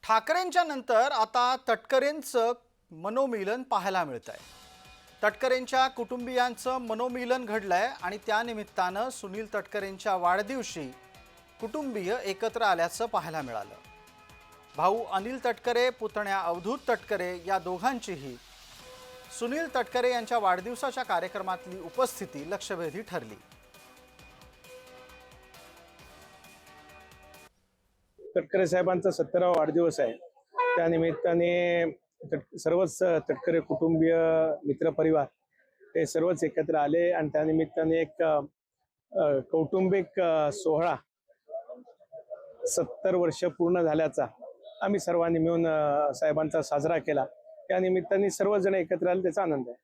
ठाकरेंच्या नंतर आता तटकरेंचं मनोमिलन पाहायला मिळत आहे। तटकरेंच्या कुटुंबियांचं मनोमिलन घडलंय आणि त्यानिमित्तानं सुनील तटकरेंच्या वाढदिवशी कुटुंबीय एकत्र आल्याचं पाहायला मिळालं। भाऊ अनिल तटकरे, पुतण्या अवधूत तटकरे या दोघांचीही सुनील तटकरे यांच्या वाढदिवसाच्या कार्यक्रमातली उपस्थिती लक्षवेधी ठरली। तटकरे साहेबांचा 70वा वाढदिवस आहे। त्यानिमित्ताने सर्वच तटकरे कुटुंबीय, मित्रपरिवार हे सर्वच एकत्र आले आणि त्यानिमित्ताने एक कौटुंबिक सोहळा 70 वर्ष पूर्ण झाल्याचा आम्ही सर्वांनी मिळून साहेबांचा साजरा केला। त्या निमित्ताने सर्वजण एकत्र आले, त्याचा आनंद आहे।